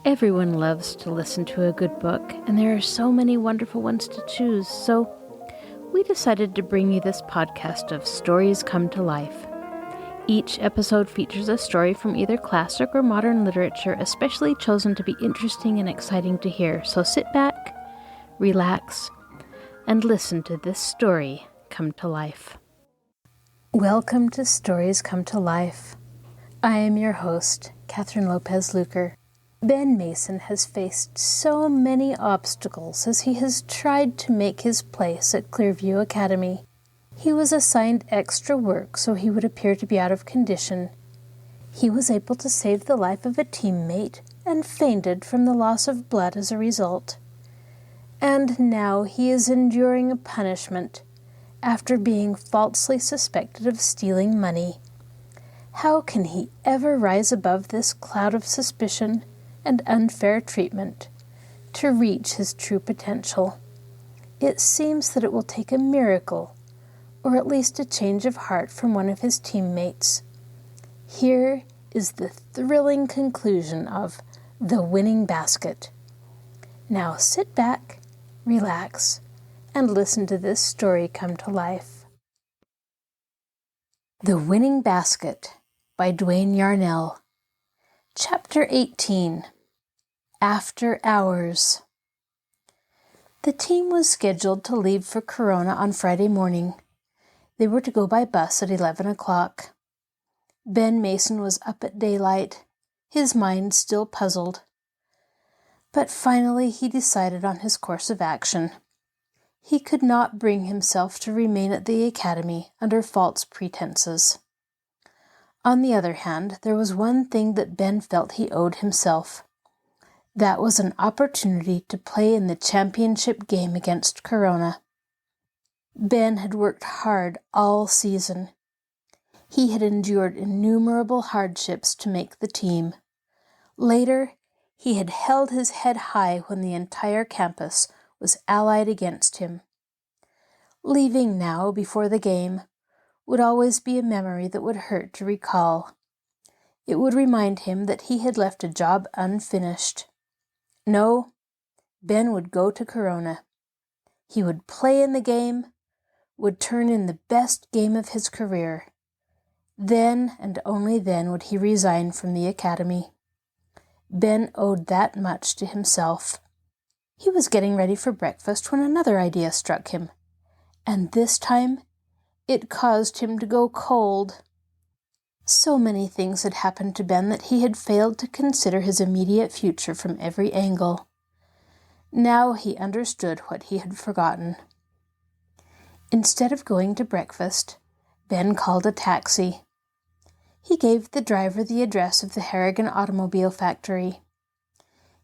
Everyone loves to listen to a good book, and there are so many wonderful ones to choose, so we decided to bring you this podcast of Stories Come to Life. Each episode features a story from either classic or modern literature, especially chosen to be interesting and exciting to hear. So sit back, relax, and listen to this story come to life. Welcome to Stories Come to Life. I am your host, Kathryn Lopez Luker. Ben Mason has faced so many obstacles as he has tried to make his place at Clearview Academy. He was assigned extra work so he would appear to be out of condition. He was able to save the life of a teammate and fainted from the loss of blood as a result. And now he is enduring a punishment after being falsely suspected of stealing money. How can he ever rise above this cloud of suspicion and unfair treatment to reach his true potential? It seems that it will take a miracle, or at least a change of heart from one of his teammates. Here is the thrilling conclusion of The Winning Basket. Now sit back, relax, and listen to this story come to life. The Winning Basket by Duane Yarnell. Chapter 18. After Hours. The team was scheduled to leave for Corona on Friday morning. They were to go by bus at 11 o'clock. Ben Mason was up at daylight, his mind still puzzled. But finally he decided on his course of action. He could not bring himself to remain at the academy under false pretenses. On the other hand, there was one thing that Ben felt he owed himself. That was an opportunity to play in the championship game against Corona. Ben had worked hard all season. He had endured innumerable hardships to make the team. Later, he had held his head high when the entire campus was allied against him. Leaving now before the game would always be a memory that would hurt to recall. It would remind him that he had left a job unfinished. No, Ben would go to Corona. He would play in the game, would turn in the best game of his career. Then and only then would he resign from the academy. Ben owed that much to himself. He was getting ready for breakfast when another idea struck him, and this time it caused him to go cold. So many things had happened to Ben that he had failed to consider his immediate future from every angle. Now he understood what he had forgotten. Instead of going to breakfast, Ben called a taxi. He gave the driver the address of the Harrigan Automobile Factory.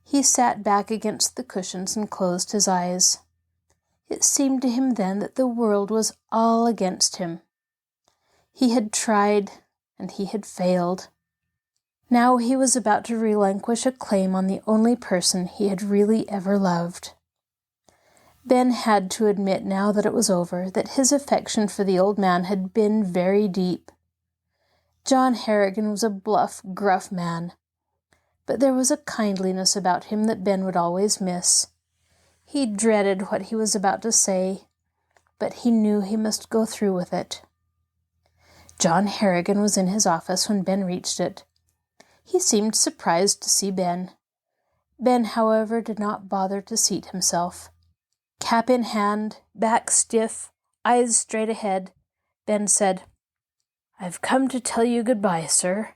He sat back against the cushions and closed his eyes. It seemed to him then that the world was all against him. He had tried, and he had failed. Now he was about to relinquish a claim on the only person he had really ever loved. Ben had to admit now that it was over that his affection for the old man had been very deep. John Harrigan was a bluff, gruff man, but there was a kindliness about him that Ben would always miss. He dreaded what he was about to say, but he knew he must go through with it. John Harrigan was in his office when Ben reached it. He seemed surprised to see Ben. Ben, however, did not bother to seat himself. Cap in hand, back stiff, eyes straight ahead, Ben said, "I've come to tell you goodbye, sir."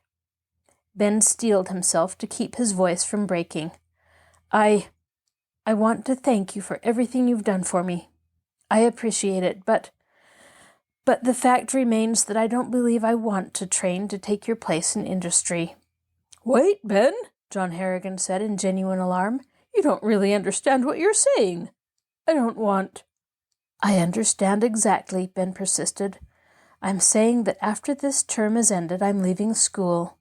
Ben steeled himself to keep his voice from breaking. I want to thank you for everything you've done for me. I appreciate it, but the fact remains that I don't believe I want to train to take your place in industry." "Wait, Ben," John Harrigan said in genuine alarm. "You don't really understand what you're saying. I don't want—" "I understand exactly," Ben persisted. "I'm saying that after this term is ended, I'm leaving school.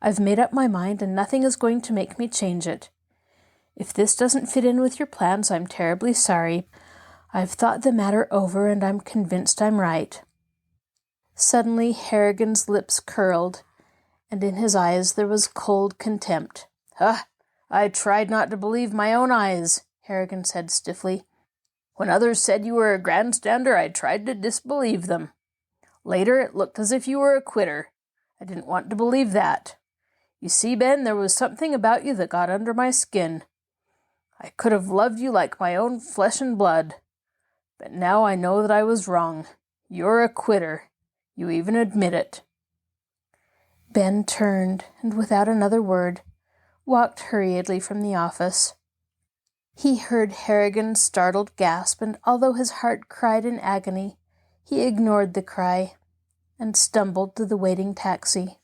I've made up my mind, and nothing is going to make me change it. If this doesn't fit in with your plans, I'm terribly sorry. I've thought the matter over, and I'm convinced I'm right." Suddenly Harrigan's lips curled, and in his eyes there was cold contempt. I tried not to believe my own eyes, Harrigan said stiffly. When others said you were a grandstander, I tried to disbelieve them. Later, it looked as if you were a quitter. I didn't want to believe that. You see, Ben, there was something about you that got under my skin. I could have loved you like my own flesh and blood. But now I know that I was wrong. You're a quitter. You even admit it. Ben turned, and without another word, walked hurriedly from the office. He heard Harrigan's startled gasp, and although his heart cried in agony, he ignored the cry and stumbled to the waiting taxi.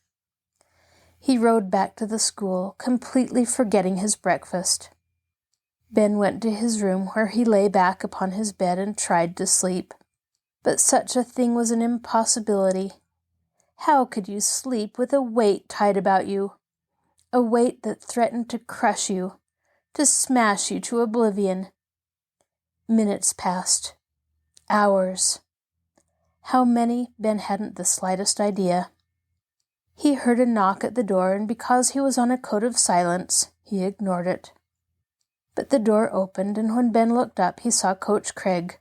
He rode back to the school, completely forgetting his breakfast. Ben went to his room, where he lay back upon his bed and tried to sleep. But such a thing was an impossibility. How could you sleep with a weight tied about you? A weight that threatened to crush you, to smash you to oblivion. Minutes passed. Hours. How many, Ben hadn't the slightest idea. He heard a knock at the door, and because he was on a code of silence, he ignored it. But the door opened, and when Ben looked up, he saw Coach Craig.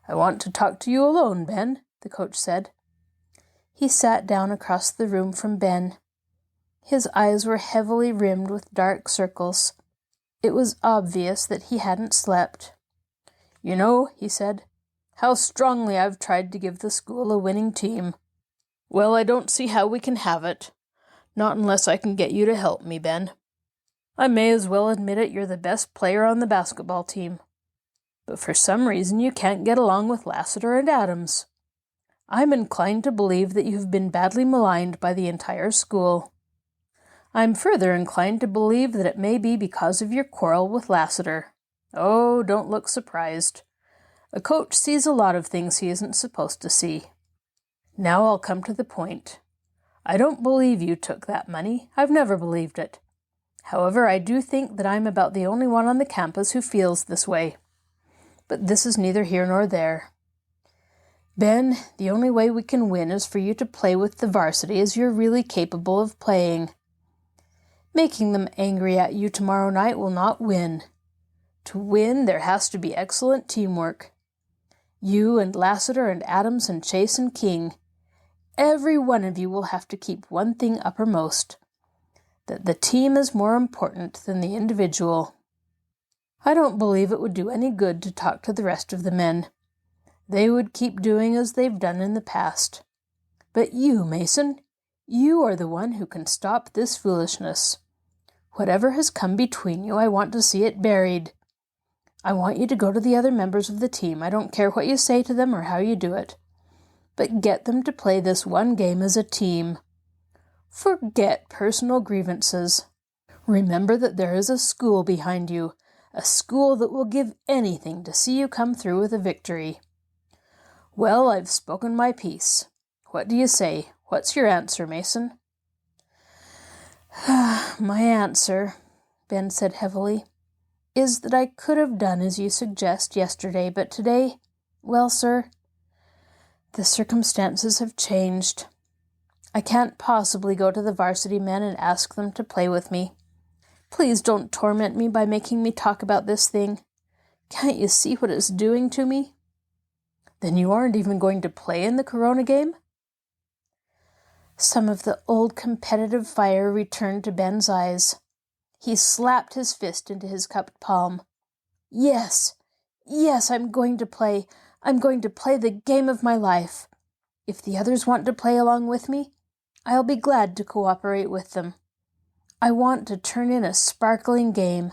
"I want to talk to you alone, Ben," the coach said. He sat down across the room from Ben. His eyes were heavily rimmed with dark circles. It was obvious that he hadn't slept. "You know," he said, "how strongly I've tried to give the school a winning team. Well, I don't see how we can have it. Not unless I can get you to help me, Ben. I may as well admit it, you're the best player on the basketball team. But for some reason you can't get along with Lassiter and Adams. I'm inclined to believe that you've been badly maligned by the entire school. I'm further inclined to believe that it may be because of your quarrel with Lassiter. Oh, don't look surprised. A coach sees a lot of things he isn't supposed to see. Now I'll come to the point. I don't believe you took that money. I've never believed it. However, I do think that I'm about the only one on the campus who feels this way. But this is neither here nor there. Ben, the only way we can win is for you to play with the varsity as you're really capable of playing. Making them angry at you tomorrow night will not win. To win, there has to be excellent teamwork. You and Lassiter and Adams and Chase and King, every one of you will have to keep one thing uppermost, that the team is more important than the individual. I don't believe it would do any good to talk to the rest of the men. They would keep doing as they've done in the past. But you, Mason, you are the one who can stop this foolishness. Whatever has come between you, I want to see it buried. I want you to go to the other members of the team. I don't care what you say to them or how you do it. But get them to play this one game as a team. Forget personal grievances. Remember that there is a school behind you, a school that will give anything to see you come through with a victory. Well, I've spoken my piece. What do you say? What's your answer, Mason?" "My answer," Ben said heavily, "is that I could have done as you suggest yesterday, but today, well, sir, the circumstances have changed. I can't possibly go to the varsity men and ask them to play with me. Please don't torment me by making me talk about this thing. Can't you see what it's doing to me?" "Then you aren't even going to play in the Corona game?" Some of the old competitive fire returned to Ben's eyes. He slapped his fist into his cupped palm. Yes, I'm going to play. I'm going to play the game of my life. If the others want to play along with me, I'll be glad to cooperate with them. I want to turn in a sparkling game,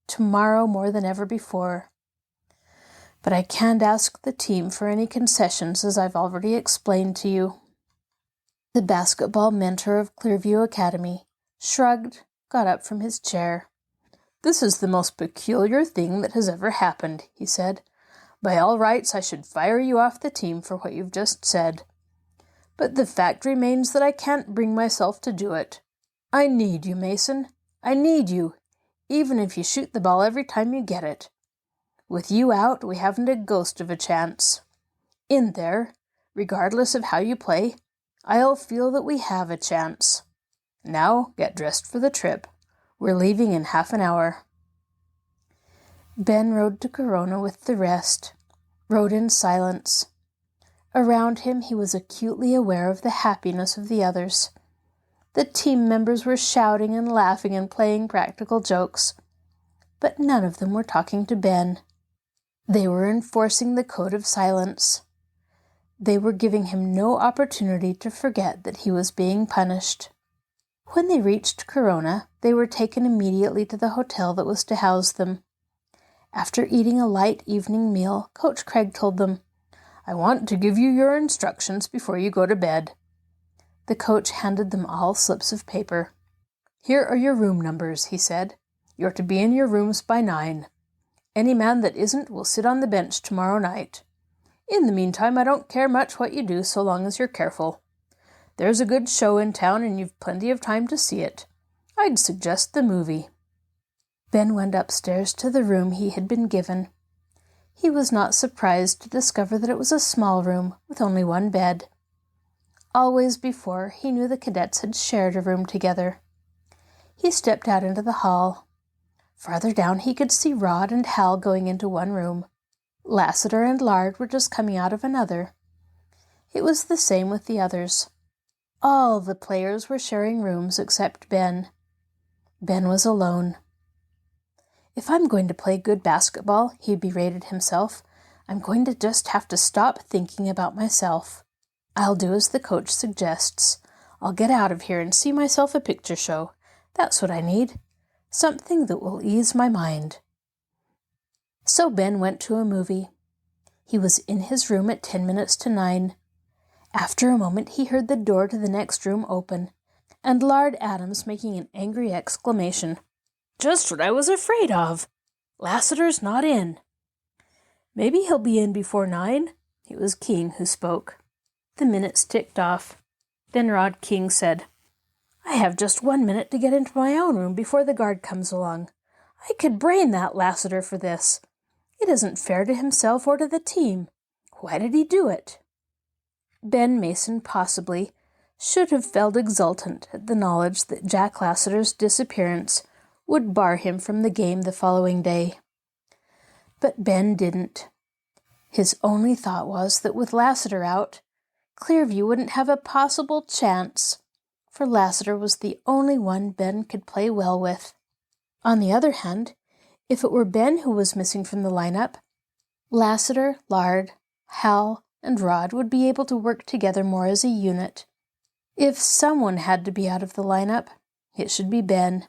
tomorrow more than ever before. But I can't ask the team for any concessions, as I've already explained to you." The basketball mentor of Clearview Academy shrugged, got up from his chair. "This is the most peculiar thing that has ever happened," he said. "By all rights, I should fire you off the team for what you've just said. But the fact remains that I can't bring myself to do it. I need you, Mason. I need you, even if you shoot the ball every time you get it. With you out, we haven't a ghost of a chance. In there, regardless of how you play, I'll feel that we have a chance. Now, get dressed for the trip. We're leaving in half an hour." Ben rode to Corona with the rest, rode in silence. Around him he was acutely aware of the happiness of the others. The team members were shouting and laughing and playing practical jokes, but none of them were talking to Ben. They were enforcing the code of silence. They were giving him no opportunity to forget that he was being punished. When they reached Corona, they were taken immediately to the hotel that was to house them. After eating a light evening meal, Coach Craig told them, "I want to give you your instructions before you go to bed." The coach handed them all slips of paper. "Here are your room numbers," he said. "You're to be in your rooms by 9. Any man that isn't will sit on the bench tomorrow night. In the meantime, I don't care much what you do so long as you're careful. There's a good show in town and you've plenty of time to see it. I'd suggest the movie." Ben went upstairs to the room he had been given. He was not surprised to discover that it was a small room with only one bed. Always before, he knew the cadets had shared a room together. He stepped out into the hall. Farther down he could see Rod and Hal going into one room. Lassiter and Lard were just coming out of another. It was the same with the others. All the players were sharing rooms except Ben. Ben was alone. "If I'm going to play good basketball," he berated himself, "I'm going to just have to stop thinking about myself. I'll do as the coach suggests. I'll get out of here and see myself a picture show. That's what I need. Something that will ease my mind." So Ben went to a movie. He was in his room at 10 minutes to 9. After a moment he heard the door to the next room open, and Lard Adams making an angry exclamation. "Just what I was afraid of! Lassiter's not in." "Maybe he'll be in before 9. It was King who spoke. The minutes ticked off. Then Rod King said, "I have just 1 minute to get into my own room before the guard comes along. I could brain that Lassiter for this. It isn't fair to himself or to the team. Why did he do it?" Ben Mason, possibly, should have felt exultant at the knowledge that Jack Lassiter's disappearance would bar him from the game the following day. But Ben didn't. His only thought was that with Lassiter out, Clearview wouldn't have a possible chance, for Lassiter was the only one Ben could play well with. On the other hand, if it were Ben who was missing from the lineup, Lassiter, Lard, Hal, and Rod would be able to work together more as a unit. If someone had to be out of the lineup, it should be Ben.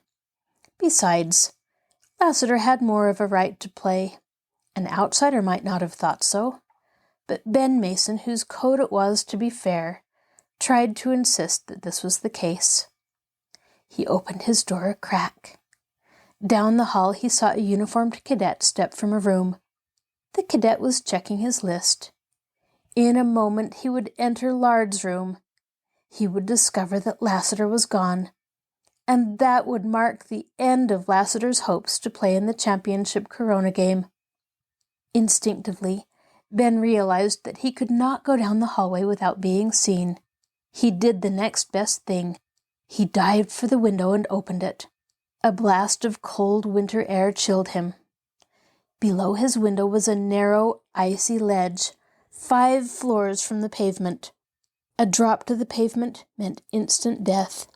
Besides, Lassiter had more of a right to play. An outsider might not have thought so, but Ben Mason, whose code it was to be fair, tried to insist that this was the case. He opened his door a crack. Down the hall he saw a uniformed cadet step from a room. The cadet was checking his list. In a moment he would enter Lard's room. He would discover that Lassiter was gone, and that would mark the end of Lassiter's hopes to play in the championship Corona game. Instinctively, Ben realized that he could not go down the hallway without being seen. He did the next best thing. He dived for the window and opened it. A blast of cold winter air chilled him. Below his window was a narrow, icy ledge, 5 floors from the pavement. A drop to the pavement meant instant death.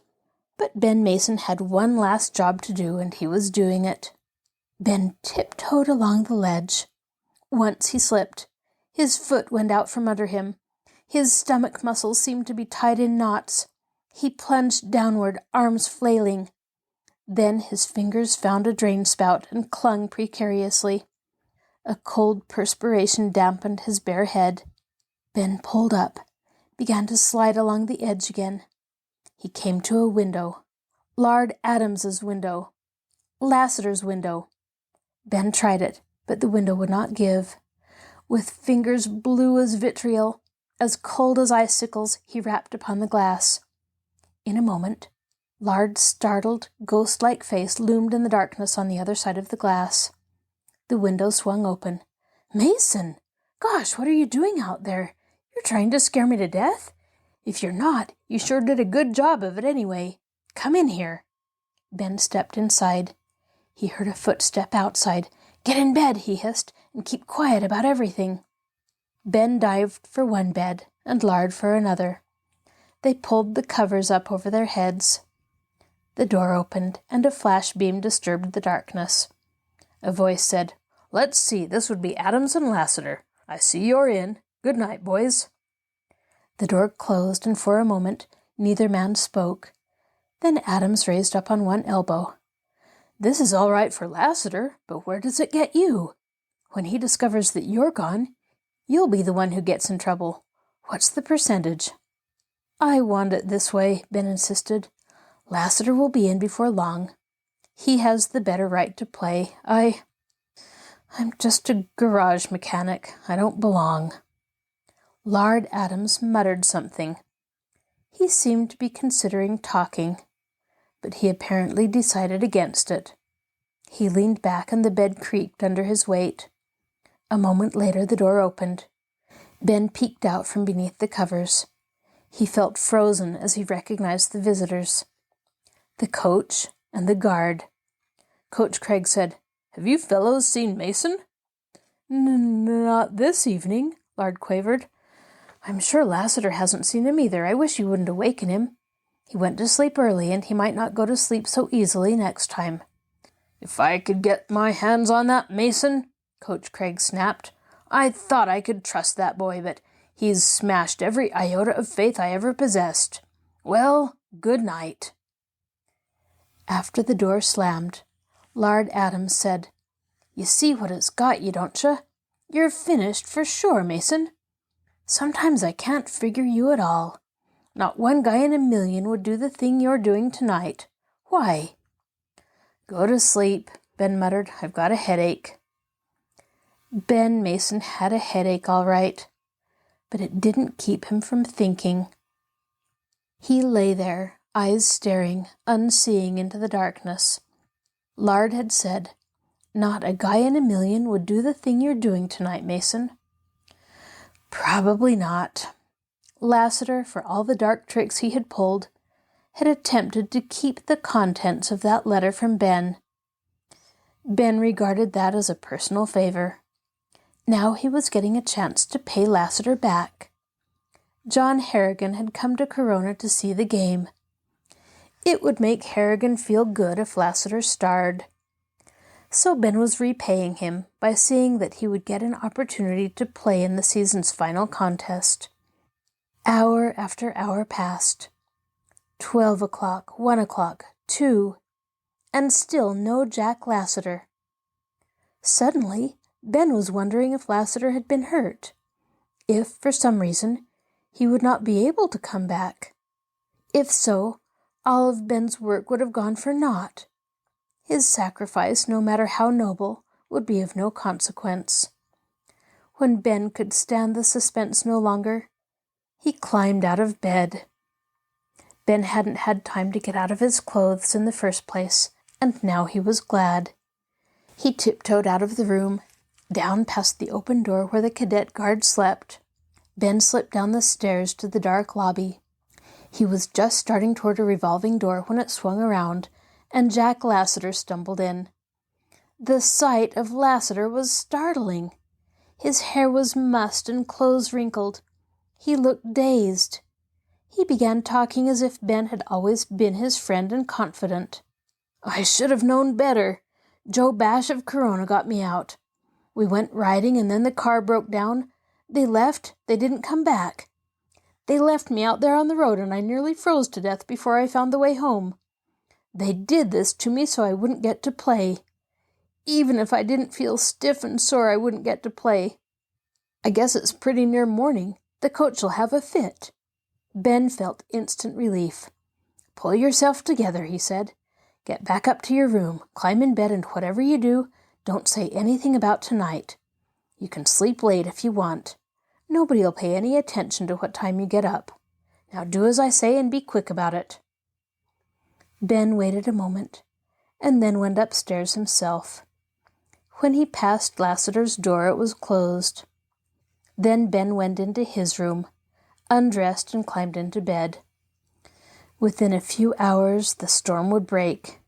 But Ben Mason had one last job to do, and he was doing it. Ben tiptoed along the ledge. Once he slipped. His foot went out from under him. His stomach muscles seemed to be tied in knots. He plunged downward, arms flailing. Then his fingers found a drain spout and clung precariously. A cold perspiration dampened his bare head. Ben pulled up, began to slide along the edge again. He came to a window. Lard Adams's window. Lassiter's window. Ben tried it, but the window would not give. With fingers blue as vitriol, as cold as icicles, he rapped upon the glass. In a moment, Lard's startled, ghost-like face loomed in the darkness on the other side of the glass. The window swung open. "Mason! Gosh, what are you doing out there? You're trying to scare me to death? If you're not, you sure did a good job of it anyway. Come in here." Ben stepped inside. He heard a footstep outside. "Get in bed," he hissed, "and keep quiet about everything." Ben dived for one bed and Lard for another. They pulled the covers up over their heads. The door opened, and a flash beam disturbed the darkness. A voice said, "Let's see, this would be Adams and Lassiter. I see you're in. Good night, boys." The door closed, and for a moment neither man spoke. Then Adams raised up on one elbow. "This is all right for Lassiter, but where does it get you? When he discovers that you're gone, you'll be the one who gets in trouble. What's the percentage?" "I want it this way," Ben insisted. "Lassiter will be in before long. He has the better right to play. I'm just a garage mechanic. I don't belong." Lard Adams muttered something. He seemed to be considering talking, but he apparently decided against it. He leaned back and the bed creaked under his weight. A moment later the door opened. Ben peeked out from beneath the covers. He felt frozen as he recognized the visitors. The coach and the guard. Coach Craig said, "Have you fellows seen Mason?" Not this evening," Lard quavered. "I'm sure Lassiter hasn't seen him either. I wish you wouldn't awaken him. He went to sleep early, and he might not go to sleep so easily next time." "If I could get my hands on that Mason," Coach Craig snapped. "I thought I could trust that boy, but he's smashed every iota of faith I ever possessed. Well, good night." After the door slammed, Lard Adams said, "You see what it's got you, don't you? You're finished for sure, Mason. Sometimes I can't figure you at all. Not one guy in a million would do the thing you're doing tonight. Why?" "Go to sleep," Ben muttered. "I've got a headache." Ben Mason had a headache, all right, but it didn't keep him from thinking. He lay there, eyes staring, unseeing into the darkness. Lard had said, "Not a guy in a million would do the thing you're doing tonight, Mason." Probably not. Lassiter, for all the dark tricks he had pulled, had attempted to keep the contents of that letter from Ben. Ben regarded that as a personal favor. Now he was getting a chance to pay Lassiter back. John Harrigan had come to Corona to see the game. It would make Harrigan feel good if Lassiter starred. So Ben was repaying him by seeing that he would get an opportunity to play in the season's final contest. Hour after hour passed. 12 o'clock, 1 o'clock, 2, and still no Jack Lassiter. Suddenly, Ben was wondering if Lassiter had been hurt. If, for some reason, he would not be able to come back. If so, all of Ben's work would have gone for naught. His sacrifice, no matter how noble, would be of no consequence. When Ben could stand the suspense no longer, he climbed out of bed. Ben hadn't had time to get out of his clothes in the first place, and now he was glad. He tiptoed out of the room, down past the open door where the cadet guard slept. Ben slipped down the stairs to the dark lobby. He was just starting toward a revolving door when it swung around, and Jack Lassiter stumbled in. The sight of Lassiter was startling. His hair was mussed and clothes wrinkled. He looked dazed. He began talking as if Ben had always been his friend and confidant. "I should have known better. Joe Bash of Corona got me out. We went riding and then the car broke down. They left. They didn't come back. They left me out there on the road and I nearly froze to death before I found the way home. They did this to me so I wouldn't get to play. Even if I didn't feel stiff and sore, I wouldn't get to play. I guess it's pretty near morning. The coach will have a fit." Ben felt instant relief. "Pull yourself together," he said. "Get back up to your room, climb in bed, and whatever you do, don't say anything about tonight. You can sleep late if you want. Nobody'll pay any attention to what time you get up. Now do as I say and be quick about it." Ben waited a moment, and then went upstairs himself. When he passed Lassiter's door, it was closed. Then Ben went into his room, undressed and climbed into bed. Within a few hours the storm would break.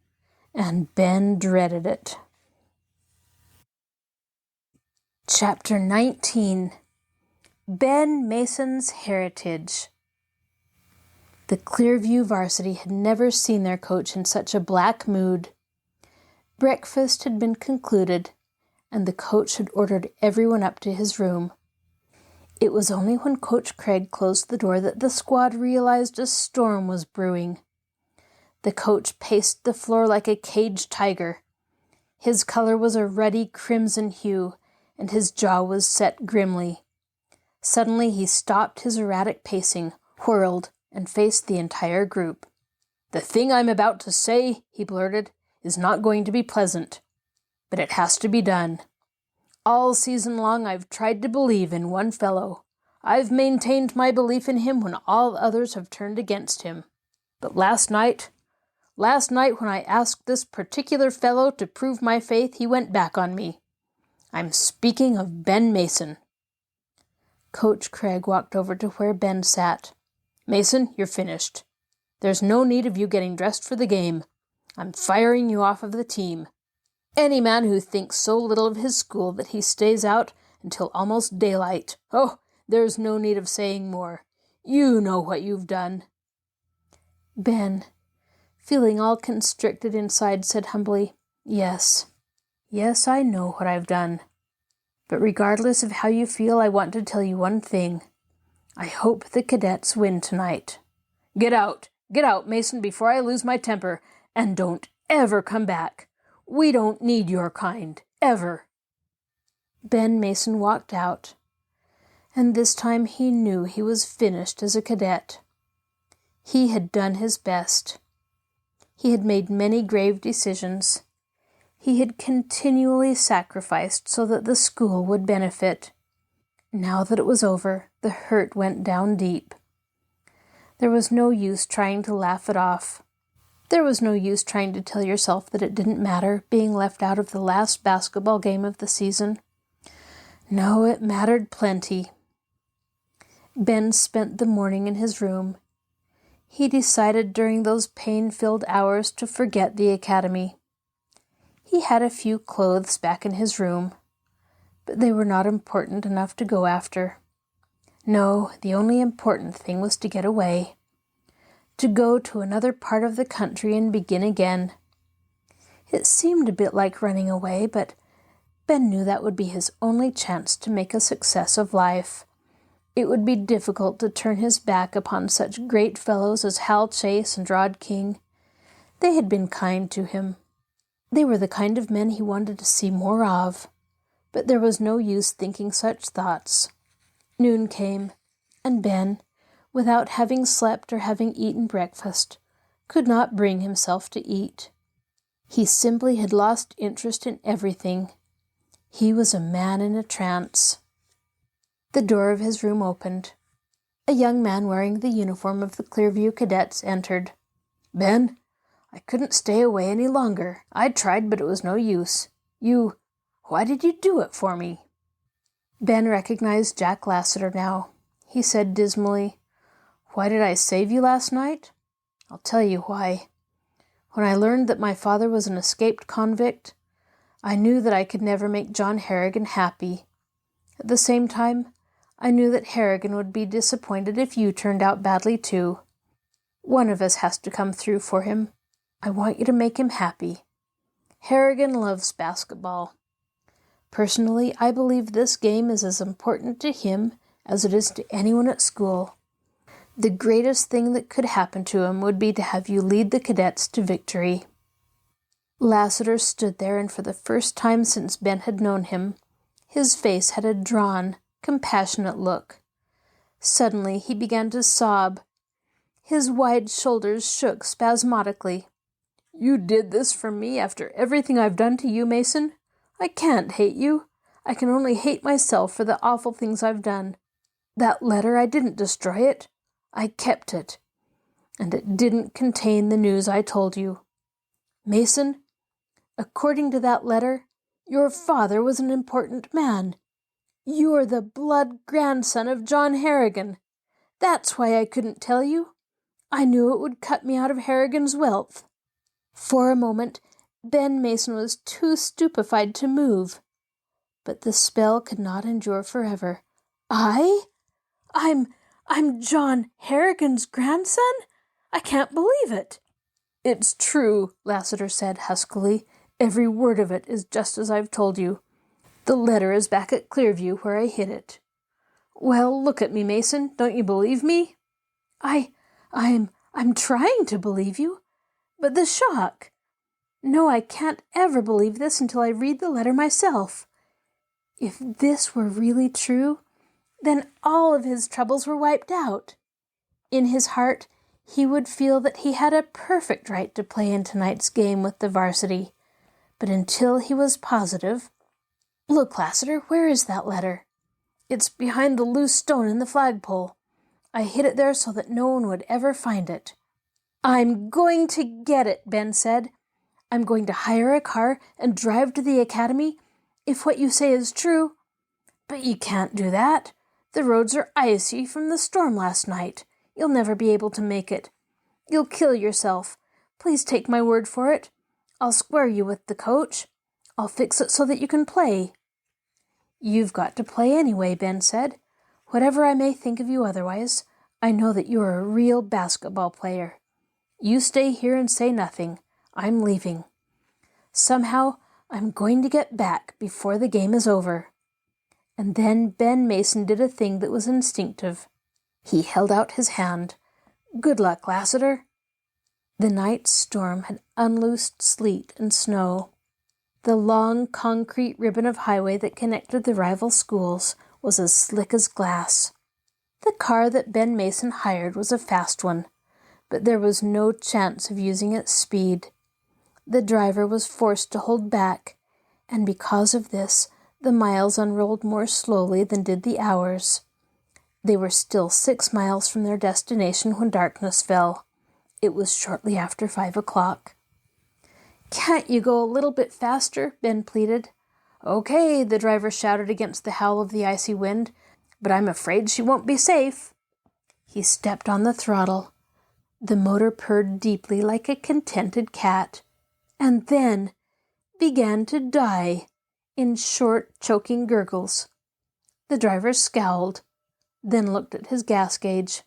and Ben dreaded it. Chapter 19. Ben Mason's Heritage. The Clearview varsity had never seen their coach in such a black mood. Breakfast had been concluded, and the coach had ordered everyone up to his room. It was only when Coach Craig closed the door that the squad realized a storm was brewing. The coach paced the floor like a caged tiger. His color was a ruddy crimson hue, and his jaw was set grimly. Suddenly he stopped his erratic pacing, whirled, and faced the entire group. "The thing I'm about to say," he blurted, "is not going to be pleasant, but it has to be done. All season long I've tried to believe in one fellow. I've maintained my belief in him when all others have turned against him. But last night when I asked this particular fellow to prove my faith, he went back on me. I'm speaking of Ben Mason." Coach Craig walked over to where Ben sat. "Mason, you're finished. There's no need of you getting dressed for the game. I'm firing you off of the team. Any man who thinks so little of his school that he stays out until almost daylight. Oh, there's no need of saying more. You know what you've done." Ben, feeling all constricted inside, said humbly, Yes, I know what I've done. But regardless of how you feel, I want to tell you one thing. I hope the cadets win tonight. Get out, Mason, before I lose my temper, and don't ever come back. We don't need your kind, ever." Ben Mason walked out, and this time he knew he was finished as a cadet. He had done his best. He had made many grave decisions. He had continually sacrificed so that the school would benefit. Now that it was over, the hurt went down deep. There was no use trying to laugh it off. There was no use trying to tell yourself that it didn't matter being left out of the last basketball game of the season. No, it mattered plenty. Ben spent the morning in his room. He decided during those pain-filled hours to forget the academy. He had a few clothes back in his room, but they were not important enough to go after. No, the only important thing was to get away, to go to another part of the country and begin again. It seemed a bit like running away, but Ben knew that would be his only chance to make a success of life. It would be difficult to turn his back upon such great fellows as Hal Chase and Rod King. They had been kind to him. They were the kind of men he wanted to see more of, but there was no use thinking such thoughts. Noon came, and Ben, without having slept or having eaten breakfast, could not bring himself to eat. He simply had lost interest in everything. He was a man in a trance. The door of his room opened. A young man wearing the uniform of the Clearview cadets entered. "Ben, I couldn't stay away any longer. I tried, but it was no use. Why did you do it for me?" Ben recognized Jack Lassiter now. He said dismally, "Why did I save you last night? I'll tell you why. When I learned that my father was an escaped convict, I knew that I could never make John Harrigan happy. At the same time, I knew that Harrigan would be disappointed if you turned out badly too. One of us has to come through for him. I want you to make him happy. Harrigan loves basketball. Personally, I believe this game is as important to him as it is to anyone at school. The greatest thing that could happen to him would be to have you lead the cadets to victory." Lassiter stood there, and for the first time since Ben had known him, his face had a drawn, compassionate look. Suddenly he began to sob. His wide shoulders shook spasmodically. "You did this for me after everything I've done to you, Mason? I can't hate you. I can only hate myself for the awful things I've done. That letter, I didn't destroy it. I kept it. And it didn't contain the news I told you. Mason, according to that letter, your father was an important man. You're the blood grandson of John Harrigan. That's why I couldn't tell you. I knew it would cut me out of Harrigan's wealth." For a moment, Ben Mason was too stupefied to move. But the spell could not endure forever. I'm John Harrigan's grandson? I can't believe it. It's true, Lassiter said huskily. Every word of it is just as I've told you. The letter is back at Clearview where I hid it. Well, look at me, Mason. Don't you believe me? I'm trying to believe you. But the shock. No, I can't ever believe this until I read the letter myself. If this were really true, then all of his troubles were wiped out. In his heart, he would feel that he had a perfect right to play in tonight's game with the varsity. But until he was positive... Look, Lassiter, where is that letter? It's behind the loose stone in the flagpole. I hid it there so that no one would ever find it. I'm going to get it, Ben said. I'm going to hire a car and drive to the academy, if what you say is true. But you can't do that. The roads are icy from the storm last night. You'll never be able to make it. You'll kill yourself. Please take my word for it. I'll square you with the coach. I'll fix it so that you can play. You've got to play anyway, Ben said. Whatever I may think of you otherwise, I know that you're a real basketball player. You stay here and say nothing. I'm leaving. Somehow, I'm going to get back before the game is over. And then Ben Mason did a thing that was instinctive. He held out his hand. Good luck, Lassiter. The night's storm had unloosed sleet and snow. The long concrete ribbon of highway that connected the rival schools was as slick as glass. The car that Ben Mason hired was a fast one, but there was no chance of using its speed. The driver was forced to hold back, and because of this, the miles unrolled more slowly than did the hours. They were still 6 miles from their destination when darkness fell. It was shortly after 5 o'clock. Can't you go a little bit faster? Ben pleaded. Okay, the driver shouted against the howl of the icy wind, but I'm afraid she won't be safe. He stepped on the throttle. The motor purred deeply like a contented cat, and then began to die in short, choking gurgles. The driver scowled, then looked at his gas gauge.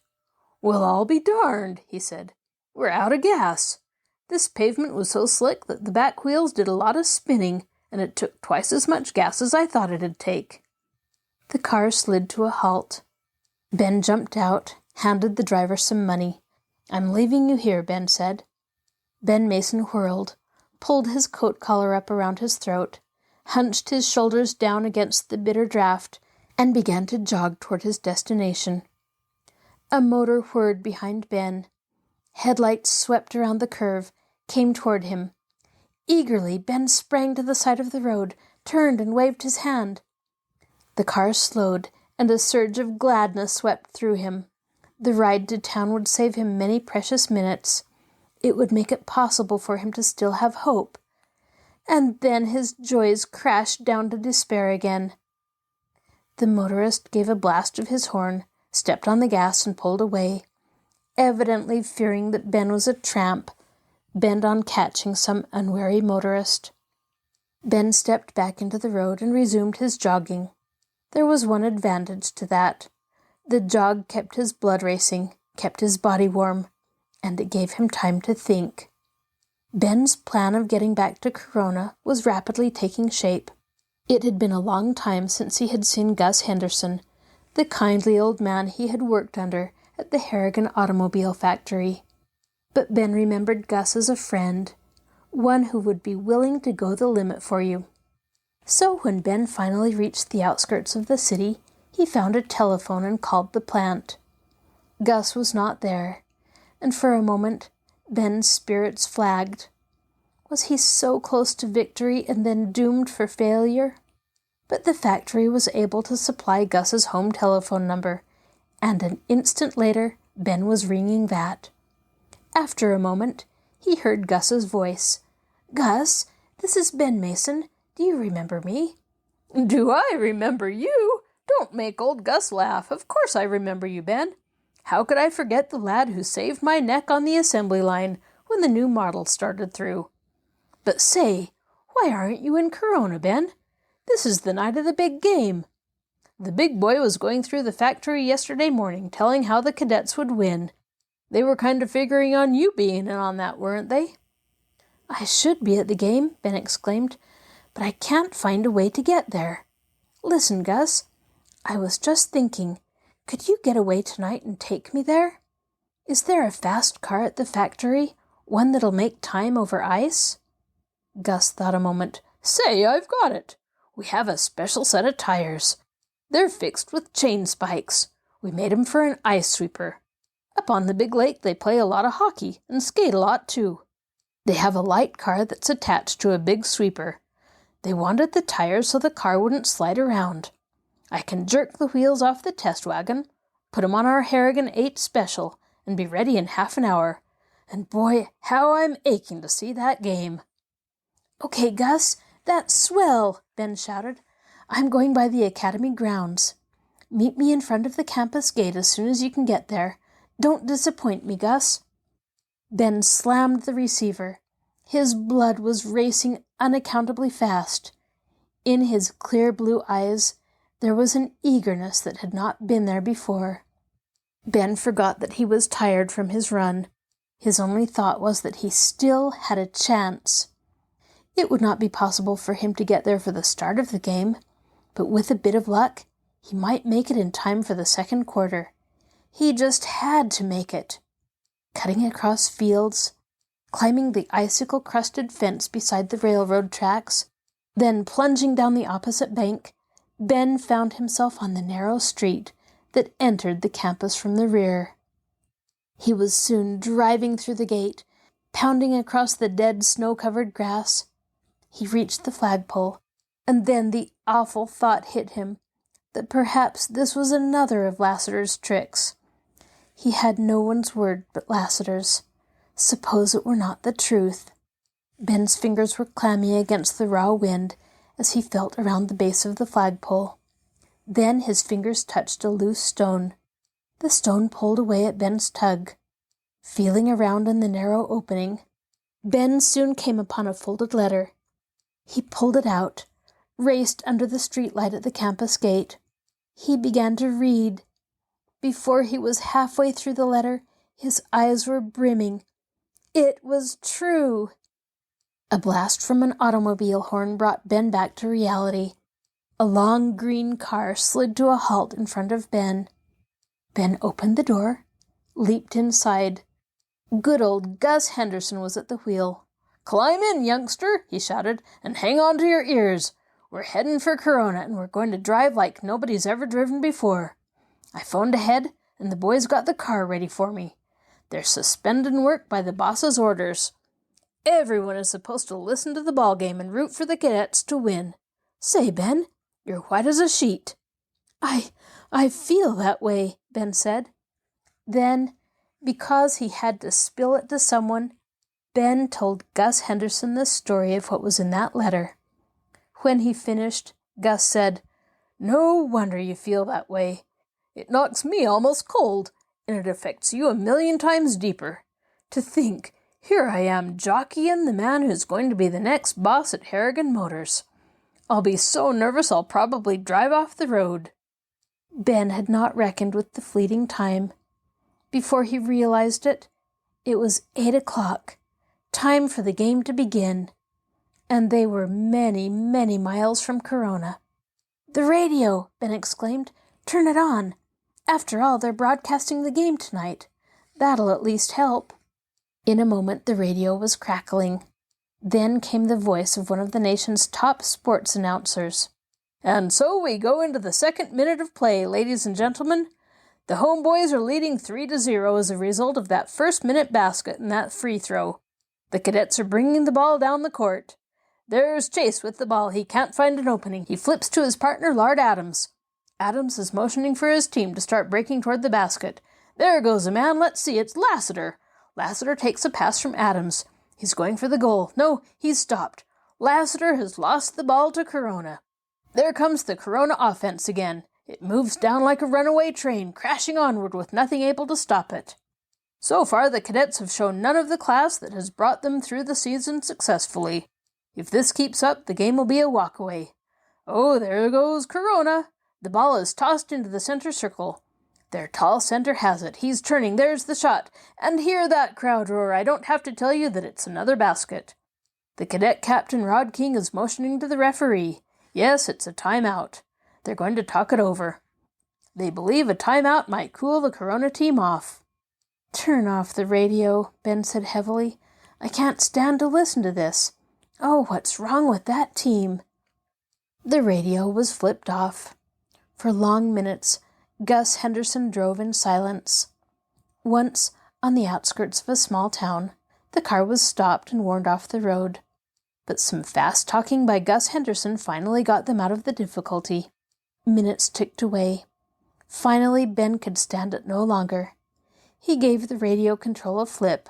Well, I'll be darned, he said. We're out of gas. This pavement was so slick that the back wheels did a lot of spinning, and it took twice as much gas as I thought it'd take. The car slid to a halt. Ben jumped out, handed the driver some money. I'm leaving you here, Ben said. Ben Mason whirled, pulled his coat collar up around his throat, hunched his shoulders down against the bitter draft, and began to jog toward his destination. A motor whirred behind Ben. Headlights swept around the curve, came toward him. Eagerly, Ben sprang to the side of the road, turned and waved his hand. The car slowed, and a surge of gladness swept through him. The ride to town would save him many precious minutes. It would make it possible for him to still have hope. And then his joys crashed down to despair again. The motorist gave a blast of his horn, stepped on the gas, and pulled away, evidently fearing that Ben was a tramp, bent on catching some unwary motorist. Ben stepped back into the road and resumed his jogging. There was one advantage to that. The jog kept his blood racing, kept his body warm, and it gave him time to think. Ben's plan of getting back to Corona was rapidly taking shape. It had been a long time since he had seen Gus Henderson, the kindly old man he had worked under at the Harrigan automobile factory. But Ben remembered Gus as a friend, one who would be willing to go the limit for you. So when Ben finally reached the outskirts of the city, he found a telephone and called the plant. Gus was not there, and for a moment Ben's spirits flagged. Was he so close to victory and then doomed for failure? But the factory was able to supply Gus's home telephone number, and an instant later Ben was ringing that. After a moment, he heard Gus's voice. Gus, this is Ben Mason. Do you remember me? Do I remember you? Don't make old Gus laugh. Of course I remember you, Ben. How could I forget the lad who saved my neck on the assembly line when the new model started through? But say, why aren't you in Corona, Ben? This is the night of the big game. The big boy was going through the factory yesterday morning, telling how the cadets would win. They were kind of figuring on you being in on that, weren't they? I should be at the game, Ben exclaimed, but I can't find a way to get there. Listen, Gus, I was just thinking, could you get away tonight and take me there? Is there a fast car at the factory, one that'll make time over ice? Gus thought a moment. Say, I've got it. We have a special set of tires. They're fixed with chain spikes. We made 'em for an ice sweeper. Up on the big lake they play a lot of hockey and skate a lot too. They have a light car that's attached to a big sweeper. They wanted the tires so the car wouldn't slide around. I can jerk the wheels off the test wagon, put 'em on our Harrigan 8 special, and be ready in half an hour. And boy, how I'm aching to see that game. Okay, Gus, that's swell, Ben shouted. I'm going by the academy grounds. Meet me in front of the campus gate as soon as you can get there. Don't disappoint me, Gus. Ben slammed the receiver. His blood was racing unaccountably fast. In his clear blue eyes, there was an eagerness that had not been there before. Ben forgot that he was tired from his run. His only thought was that he still had a chance. It would not be possible for him to get there for the start of the game, but with a bit of luck, he might make it in time for the second quarter. He just had to make it. Cutting across fields, climbing the icicle-crusted fence beside the railroad tracks, then plunging down the opposite bank, Ben found himself on the narrow street that entered the campus from the rear. He was soon driving through the gate, pounding across the dead snow-covered grass. He reached the flagpole, and then the awful thought hit him that perhaps this was another of Lassiter's tricks. He had no one's word but Lassiter's. Suppose it were not the truth. Ben's fingers were clammy against the raw wind as he felt around the base of the flagpole. Then his fingers touched a loose stone. The stone pulled away at Ben's tug. Feeling around in the narrow opening, Ben soon came upon a folded letter. He pulled it out, raced under the streetlight at the campus gate. He began to read. Before he was halfway through the letter, his eyes were brimming. It was true. A blast from an automobile horn brought Ben back to reality. A long green car slid to a halt in front of Ben. Ben opened the door, leaped inside. Good old Gus Henderson was at the wheel. "Climb in, youngster," he shouted, "and hang on to your ears. We're heading for Corona, and we're going to drive like nobody's ever driven before. I phoned ahead, and the boys got the car ready for me. They're suspending work by the boss's orders. Everyone is supposed to listen to the ball game and root for the cadets to win. Say, Ben, you're white as a sheet." I feel that way," Ben said. Then, because he had to spill it to someone, Ben told Gus Henderson the story of what was in that letter. When he finished, Gus said, "No wonder you feel that way. It knocks me almost cold, and it affects you 1,000,000 times deeper. To think, here I am jockeying the man who's going to be the next boss at Harrigan Motors. I'll be so nervous I'll probably drive off the road." Ben had not reckoned with the fleeting time. Before he realized it, it was 8 o'clock, time for the game to begin, and they were many, many miles from Corona. "The radio!" Ben exclaimed. "Turn it on. After all, they're broadcasting the game tonight. That'll at least help." In a moment, the radio was crackling. Then came the voice of one of the nation's top sports announcers. "And so we go into the second minute of play, ladies and gentlemen. The homeboys are leading 3-0 as a result of that first-minute basket and that free throw. The cadets are bringing the ball down the court. There's Chase with the ball. He can't find an opening. He flips to his partner, Lard Adams. Adams is motioning for his team to start breaking toward the basket. There goes a man. Let's see, it's Lassiter. Lassiter takes a pass from Adams. He's going for the goal. No, he's stopped. Lassiter has lost the ball to Corona. There comes the Corona offense again. It moves down like a runaway train, crashing onward with nothing able to stop it. So far, the cadets have shown none of the class that has brought them through the season successfully. If this keeps up, the game will be a walkaway. Oh, there goes Corona. The ball is tossed into the center circle. Their tall center has it. He's turning. There's the shot. And hear that crowd roar. I don't have to tell you that it's another basket. The cadet captain, Rod King, is motioning to the referee. Yes, it's a timeout. They're going to talk it over. They believe a timeout might cool the Corona team off. Turn off the radio, Ben said heavily. I can't stand to listen to this. Oh, what's wrong with that team? The radio was flipped off. For long minutes, Gus Henderson drove in silence. Once, on the outskirts of a small town, the car was stopped and warned off the road. But some fast talking by Gus Henderson finally got them out of the difficulty. Minutes ticked away. Finally, Ben could stand it no longer. He gave the radio control a flip.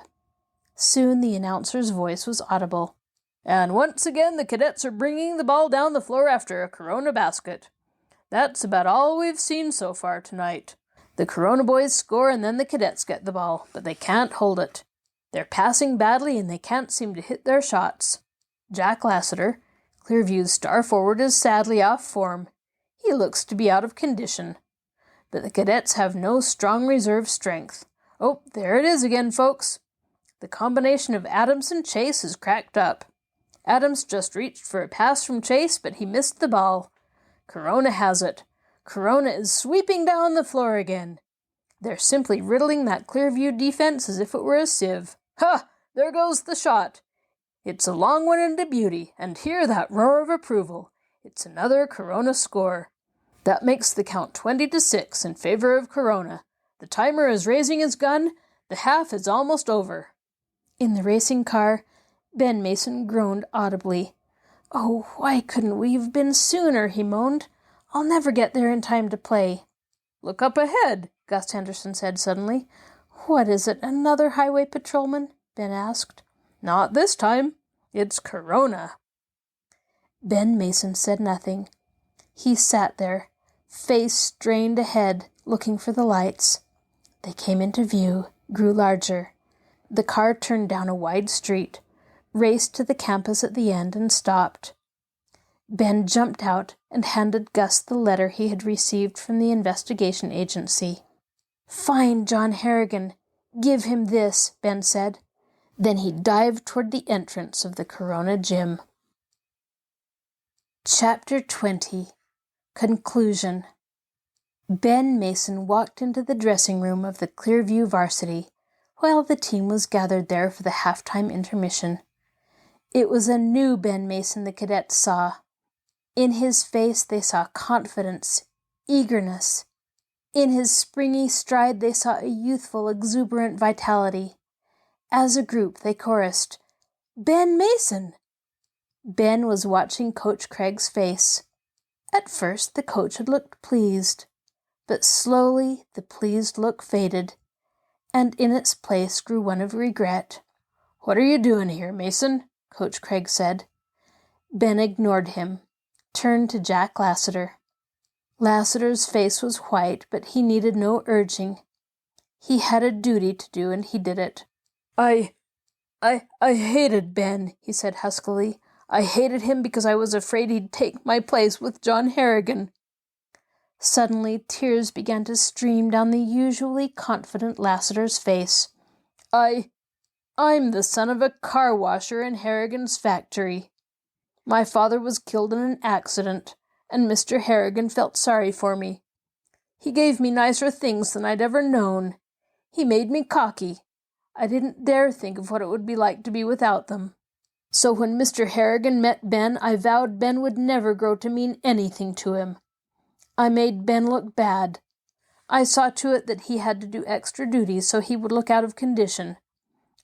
Soon the announcer's voice was audible. And once again the cadets are bringing the ball down the floor after a Corona basket. That's about all we've seen so far tonight. The Corona boys score and then the cadets get the ball, but they can't hold it. They're passing badly and they can't seem to hit their shots. Jack Lassiter, Clearview's star forward, is sadly off form. He looks to be out of condition. But the cadets have no strong reserve strength. Oh, there it is again, folks. The combination of Adams and Chase is cracked up. Adams just reached for a pass from Chase, but he missed the ball. Corona has it. Corona is sweeping down the floor again. They're simply riddling that Clearview defense as if it were a sieve. Ha! There goes the shot. It's a long one and a beauty, and hear that roar of approval. It's another Corona score. That makes the count 20-6 in favor of Corona. The timer is raising his gun. The half is almost over. In the racing car, Ben Mason groaned audibly. Oh, why couldn't we have been sooner, he moaned. I'll never get there in time to play. Look up ahead, Gus Henderson said suddenly. What is it, another highway patrolman? Ben asked. Not this time. It's Corona. Ben Mason said nothing. He sat there, face strained ahead, looking for the lights. They came into view, grew larger. The car turned down a wide street, raced to the campus at the end, and stopped. Ben jumped out and handed Gus the letter he had received from the investigation agency. Find John Harrigan. Give him this, Ben said. Then he dived toward the entrance of the Corona gym. Chapter 20. Conclusion. Ben Mason walked into the dressing room of the Clearview varsity while the team was gathered there for the halftime intermission. It was a new Ben Mason the cadets saw. In his face they saw confidence, eagerness. In his springy stride they saw a youthful, exuberant vitality. As a group they chorused, Ben Mason! Ben was watching Coach Craig's face. At first the coach had looked pleased, but slowly the pleased look faded, and in its place grew one of regret. What are you doing here, Mason? Coach Craig said. Ben ignored him, turned to Jack Lassiter. Lassiter's face was white, but he needed no urging. He had a duty to do, and he did it. I hated Ben, he said huskily. I hated him because I was afraid he'd take my place with John Harrigan. Suddenly, tears began to stream down the usually confident Lassiter's face. I'm the son of a car washer in Harrigan's factory. My father was killed in an accident, and Mr. Harrigan felt sorry for me. He gave me nicer things than I'd ever known. He made me cocky. I didn't dare think of what it would be like to be without them. So when Mr. Harrigan met Ben, I vowed Ben would never grow to mean anything to him. I made Ben look bad. I saw to it that he had to do extra duties so he would look out of condition.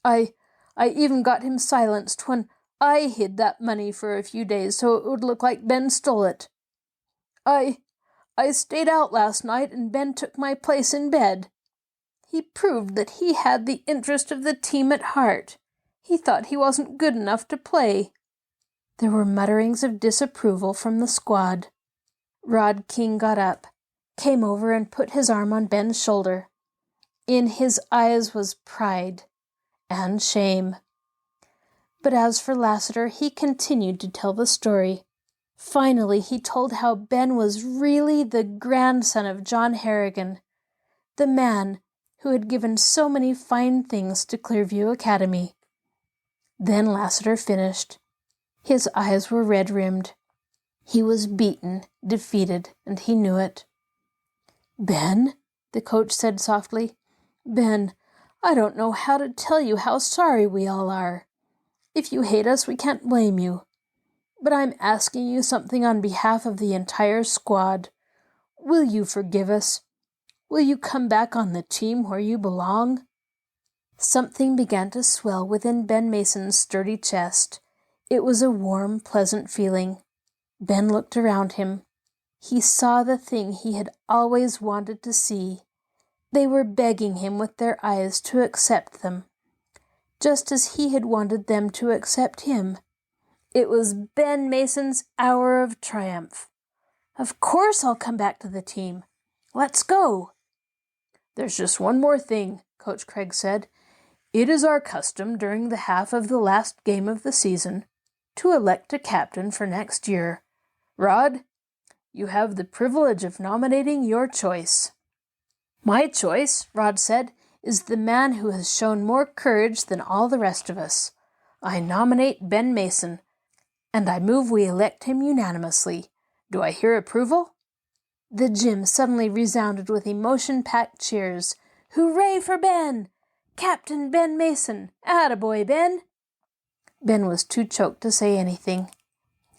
I even got him silenced when I hid that money for a few days so it would look like Ben stole it. I stayed out last night and Ben took my place in bed. He proved that he had the interest of the team at heart. He thought he wasn't good enough to play. There were mutterings of disapproval from the squad. Rod King got up, came over and put his arm on Ben's shoulder. In his eyes was pride and shame. But as for Lassiter, he continued to tell the story. Finally, he told how Ben was really the grandson of John Harrigan, the man who had given so many fine things to Clearview Academy. Then Lassiter finished. His eyes were red-rimmed. He was beaten, defeated, and he knew it. "Ben," the coach said softly, "Ben, I don't know how to tell you how sorry we all are. If you hate us, we can't blame you. But I'm asking you something on behalf of the entire squad. Will you forgive us? Will you come back on the team where you belong?" Something began to swell within Ben Mason's sturdy chest. It was a warm, pleasant feeling. Ben looked around him. He saw the thing he had always wanted to see. They were begging him with their eyes to accept them, just as he had wanted them to accept him. It was Ben Mason's hour of triumph. "Of course I'll come back to the team. Let's go." "There's just one more thing," Coach Craig said. "It is our custom during the half of the last game of the season to elect a captain for next year. Rod, you have the privilege of nominating your choice." "My choice," Rod said, "is the man who has shown more courage than all the rest of us. I nominate Ben Mason, and I move we elect him unanimously. Do I hear approval?" The gym suddenly resounded with emotion-packed cheers. "Hooray for Ben! Captain Ben Mason! Attaboy, Ben!" Ben was too choked to say anything.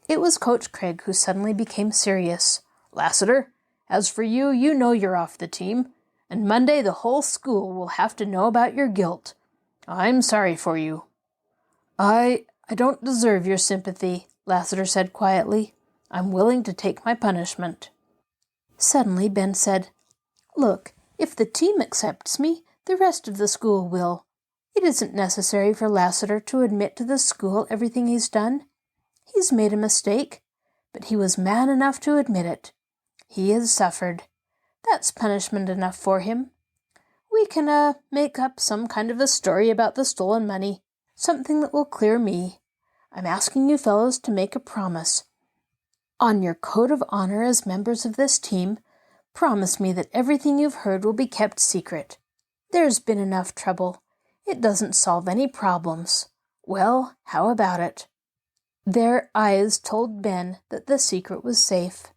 It was Coach Craig who suddenly became serious. "Lassiter, as for you, you know you're off the team, and Monday the whole school will have to know about your guilt. I'm sorry for you." I don't deserve your sympathy," Lassiter said quietly. "I'm willing to take my punishment." Suddenly Ben said, "Look, if the team accepts me, the rest of the school will. It isn't necessary for Lassiter to admit to the school everything he's done. He's made a mistake, but he was man enough to admit it. He has suffered. That's punishment enough for him. We can make up some kind of a story about the stolen money, something that will clear me. I'm asking you fellows to make a promise. On your code of honor as members of this team, promise me that everything you've heard will be kept secret. There's been enough trouble. It doesn't solve any problems. Well, how about it?" Their eyes told Ben that the secret was safe.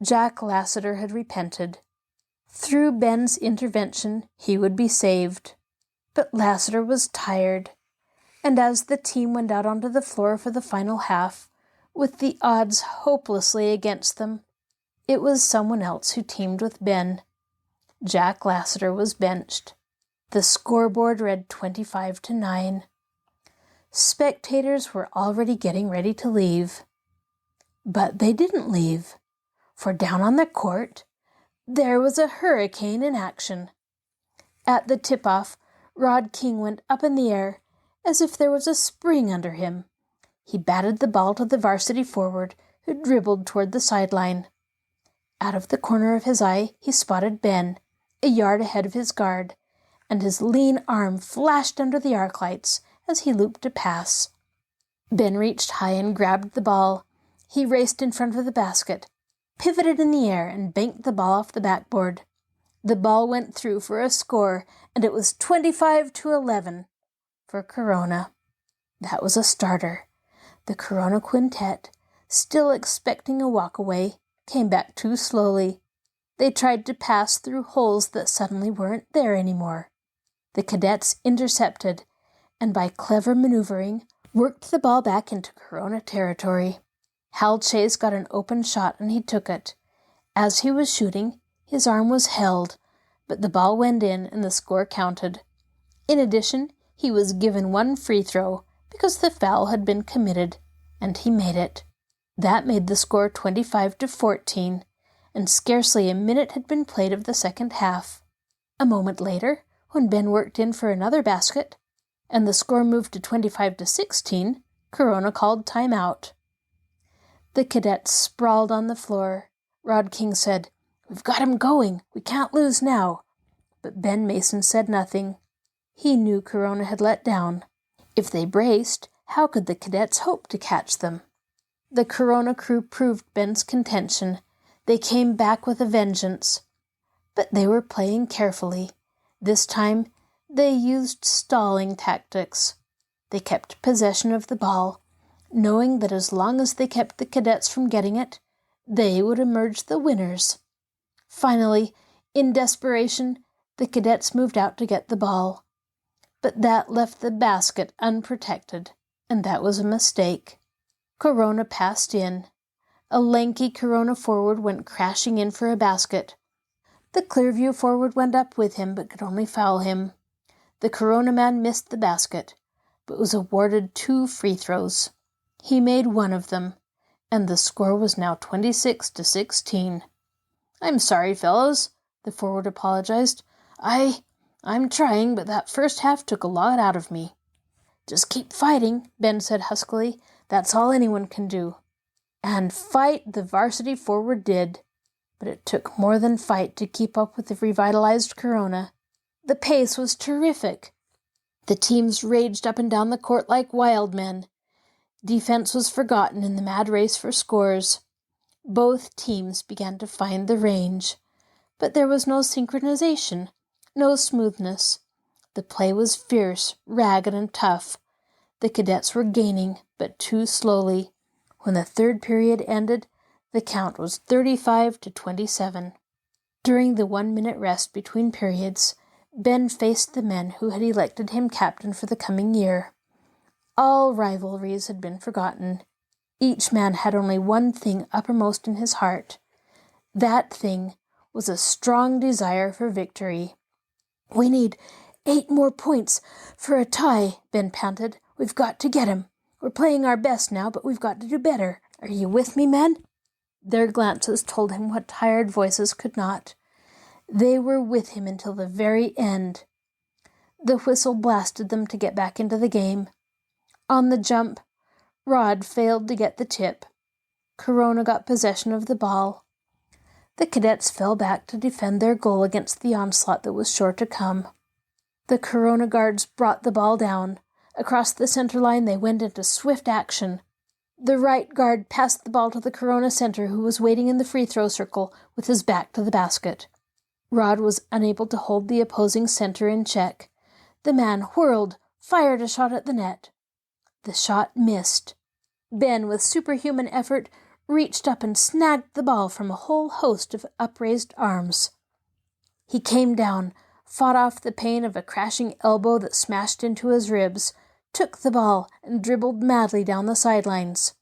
Jack Lassiter had repented. Through Ben's intervention, he would be saved. But Lassiter was tired, and as the team went out onto the floor for the final half, with the odds hopelessly against them, it was someone else who teamed with Ben. Jack Lassiter was benched. The scoreboard read 25-9. Spectators were already getting ready to leave. But they didn't leave, for down on the court, there was a hurricane in action. At the tip-off, Rod King went up in the air as if there was a spring under him. He batted the ball to the varsity forward, who dribbled toward the sideline. Out of the corner of his eye, he spotted Ben, a yard ahead of his guard, and his lean arm flashed under the arc lights as he looped a pass. Ben reached high and grabbed the ball. He raced in front of the basket, pivoted in the air, and banked the ball off the backboard. The ball went through for a score, and it was 25-11 for Corona. That was a starter. The Corona quintet, still expecting a walkaway, came back too slowly. They tried to pass through holes that suddenly weren't there anymore. The cadets intercepted, and by clever maneuvering, worked the ball back into Corona territory. Hal Chase got an open shot, and he took it. As he was shooting, his arm was held, but the ball went in and the score counted. In addition, he was given one free throw because the foul had been committed, and he made it. That made the score 25-14, and scarcely a minute had been played of the second half. A moment later, when Ben worked in for another basket, and the score moved to 25-16, Corona called timeout. The cadets sprawled on the floor. Rod King said, "We've got him going. We can't lose now." But Ben Mason said nothing. He knew Corona had let down. If they braced, How could the cadets hope to catch them? The Corona crew proved Ben's contention. They came back with a vengeance. But they were playing carefully. This time, they used stalling tactics. They kept possession of the ball, knowing that as long as they kept the cadets from getting it, they would emerge the winners. Finally, in desperation, the cadets moved out to get the ball. But that left the basket unprotected, and that was a mistake. Corona passed in. A lanky Corona forward went crashing in for a basket. The Clearview forward went up with him, but could only foul him. The Corona man missed the basket, but was awarded 2 free throws. He made one of them, and the score was now 26-16. "I'm sorry, fellows," the forward apologized. I'm trying, but that first half took a lot out of me." "Just keep fighting," Ben said huskily. "That's all anyone can do." And fight the varsity forward did. But it took more than fight to keep up with the revitalized Corona. The pace was terrific. The teams raged up and down the court like wild men. Defense was forgotten in the mad race for scores. Both teams began to find the range. But there was no synchronization, no smoothness. The play was fierce, ragged, and tough. The cadets were gaining, but too slowly. When the third period ended, the count was 35-27. During the 1-minute rest between periods, Ben faced the men who had elected him captain for the coming year. All rivalries had been forgotten. Each man had only one thing uppermost in his heart. That thing was a strong desire for victory. "We need 8 more points for a tie," Ben panted. "We've got to get him. We're playing our best now, but we've got to do better. Are you with me, men?" Their glances told him what tired voices could not. They were with him until the very end. The whistle blasted them to get back into the game. On the jump, Rod failed to get the tip. Corona got possession of the ball. The cadets fell back to defend their goal against the onslaught that was sure to come. The Corona guards brought the ball down. Across the center line they went into swift action. The right guard passed the ball to the Corona center, who was waiting in the free throw circle with his back to the basket. Rod was unable to hold the opposing center in check. The man whirled, fired a shot at the net. The shot missed. Ben, with superhuman effort, reached up and snagged the ball from a whole host of upraised arms. He came down, fought off the pain of a crashing elbow that smashed into his ribs, took the ball, and dribbled madly down the sidelines.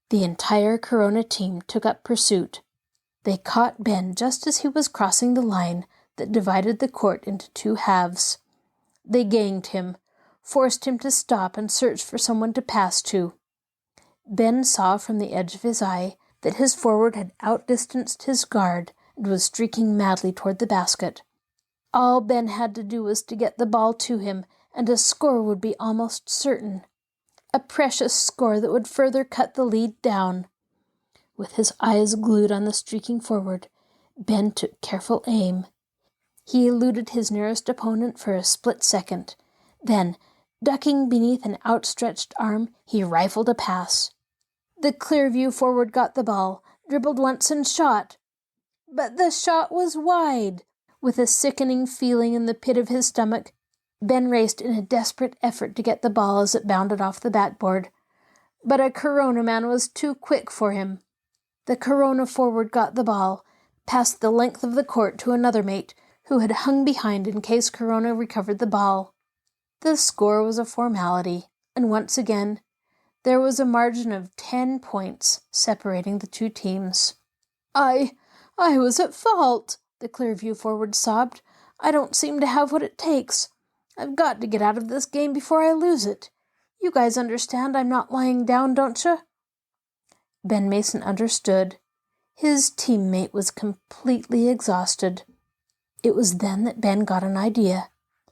The entire Corona team took up pursuit. They caught Ben just as he was crossing the line that divided the court into 2 halves. They ganged him, forced him to stop and search for someone to pass to. Ben saw from the edge of his eye that his forward had outdistanced his guard and was streaking madly toward the basket. All Ben had to do was to get the ball to him, and a score would be almost certain. A precious score that would further cut the lead down. With his eyes glued on the streaking forward, Ben took careful aim. He eluded his nearest opponent for a split second. Then, ducking beneath an outstretched arm, he rifled a pass. The Clearview forward got the ball, dribbled once and shot. But the shot was wide. With a sickening feeling in the pit of his stomach, Ben raced in a desperate effort to get the ball as it bounded off the backboard. But a Corona man was too quick for him. The Corona forward got the ball, passed the length of the court to another mate, who had hung behind in case Corona recovered the ball. The score was a formality, and once again, there was a margin of 10 points separating the 2 teams. I was at fault," the Clearview forward sobbed. "I don't seem to have what it takes. I've got to get out of this game before I lose it. You guys understand I'm not lying down, don't you?" Ben Mason understood. His teammate was completely exhausted. It was then that Ben got an idea.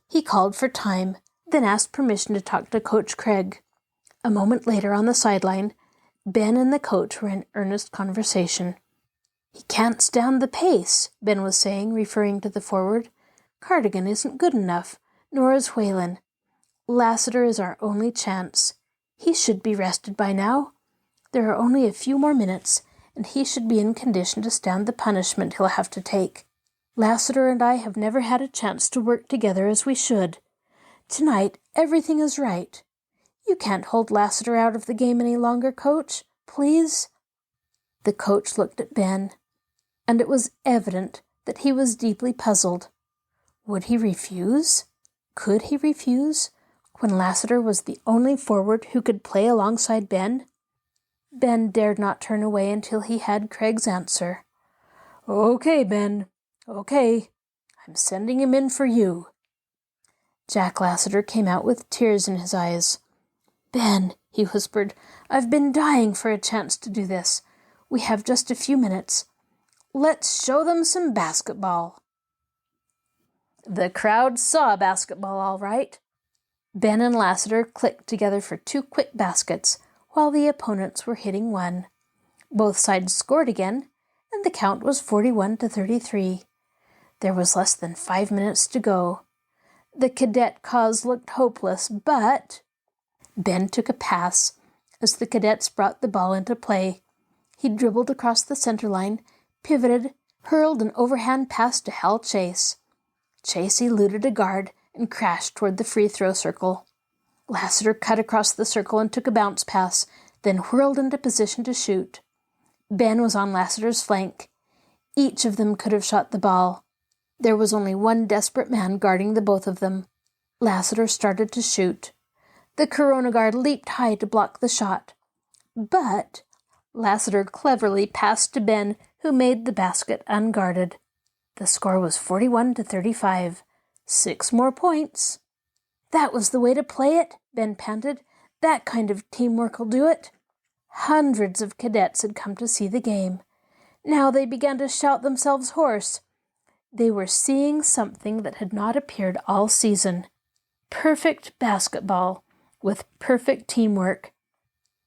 He called for time, then asked permission to talk to Coach Craig. A moment later on the sideline, Ben and the coach were in earnest conversation. "He can't stand the pace," Ben was saying, referring to the forward. "Cardigan isn't good enough, nor is Whalen. Lassiter is our only chance. He should be rested by now. There are only a few more minutes, and he should be in condition to stand the punishment he'll have to take. Lassiter and I have never had a chance to work together as we should. Tonight, everything is right. You can't hold Lassiter out of the game any longer, Coach. Please?" The coach looked at Ben, and it was evident that he was deeply puzzled. Would he refuse? Could he refuse, when Lassiter was the only forward who could play alongside Ben? Ben dared not turn away until he had Craig's answer. "Okay, Ben. Okay. I'm sending him in for you." Jack Lassiter came out with tears in his eyes. "Ben," he whispered, "I've been dying for a chance to do this. We have just a few minutes. Let's show them some basketball." The crowd saw basketball all right. Ben and Lassiter clicked together for 2 quick baskets, while the opponents were hitting one. Both sides scored again, and the count was 41-33. There was less than 5 minutes to go. The cadet cause looked hopeless, but Ben took a pass as the cadets brought the ball into play. He dribbled across the center line, pivoted, hurled an overhand pass to Hal Chase. Chase eluded a guard and crashed toward the free throw circle. Lassiter cut across the circle and took a bounce pass, then whirled into position to shoot. Ben was on Lassiter's flank. Each of them could have shot the ball. There was only one desperate man guarding the both of them. Lassiter started to shoot. The Corona guard leaped high to block the shot. But Lassiter cleverly passed to Ben, who made the basket unguarded. The score was 41-35. 6 more points. "That was the way to play it," Ben panted. "That kind of teamwork'll do it." Hundreds of cadets had come to see the game. Now they began to shout themselves hoarse. They were seeing something that had not appeared all season. Perfect basketball with perfect teamwork.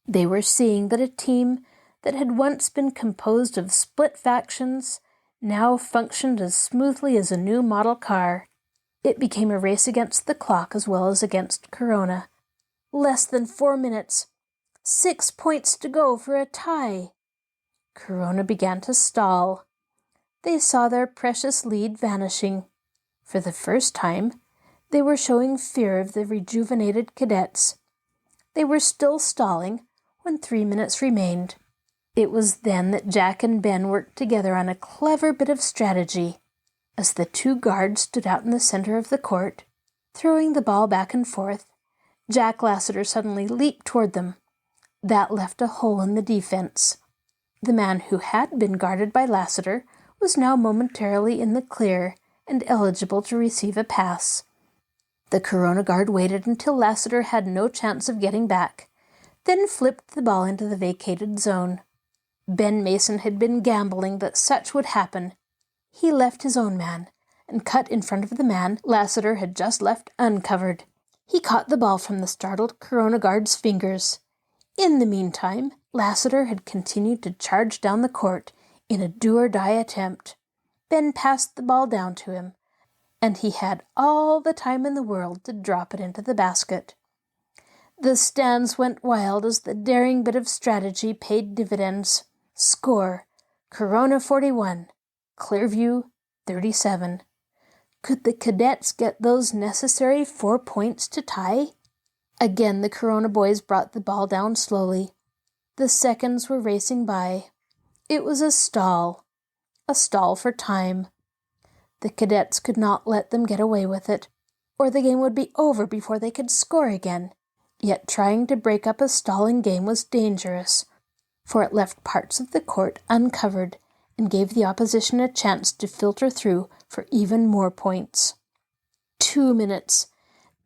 They were seeing that a team that had once been composed of split factions now functioned as smoothly as a new model car. It became a race against the clock as well as against Corona. Less than 4 minutes. 6 points to go for a tie. Corona began to stall. They saw their precious lead vanishing. For the first time, they were showing fear of the rejuvenated cadets. They were still stalling when 3 minutes remained. It was then that Jack and Ben worked together on a clever bit of strategy. As the 2 guards stood out in the center of the court, throwing the ball back and forth, Jack Lassiter suddenly leaped toward them. That left a hole in the defense. The man who had been guarded by Lassiter was now momentarily in the clear and eligible to receive a pass. The Corona guard waited until Lassiter had no chance of getting back, then flipped the ball into the vacated zone. Ben Mason had been gambling that such would happen. He left his own man and cut in front of the man Lassiter had just left uncovered. He caught the ball from the startled Corona guard's fingers. In the meantime, Lassiter had continued to charge down the court in a do-or-die attempt. Ben passed the ball down to him, and he had all the time in the world to drop it into the basket. The stands went wild as the daring bit of strategy paid dividends. Score: Corona 41, Clearview 37. Could the cadets get those necessary 4 points to tie? Again the Corona boys brought the ball down slowly. The seconds were racing by. It was a stall for time. The cadets could not let them get away with it, or the game would be over before they could score again. Yet trying to break up a stalling game was dangerous, for it left parts of the court uncovered and gave the opposition a chance to filter through for even more points. 2 minutes.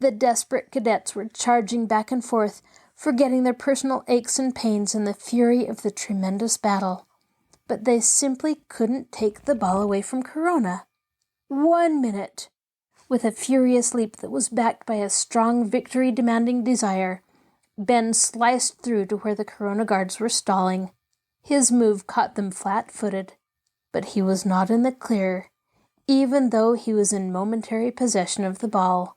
The desperate cadets were charging back and forth, forgetting their personal aches and pains in the fury of the tremendous battle. But they simply couldn't take the ball away from Corona. 1 minute. With a furious leap that was backed by a strong victory-demanding desire, Ben sliced through to where the Corona guards were stalling. His move caught them flat-footed, but he was not in the clear, even though he was in momentary possession of the ball.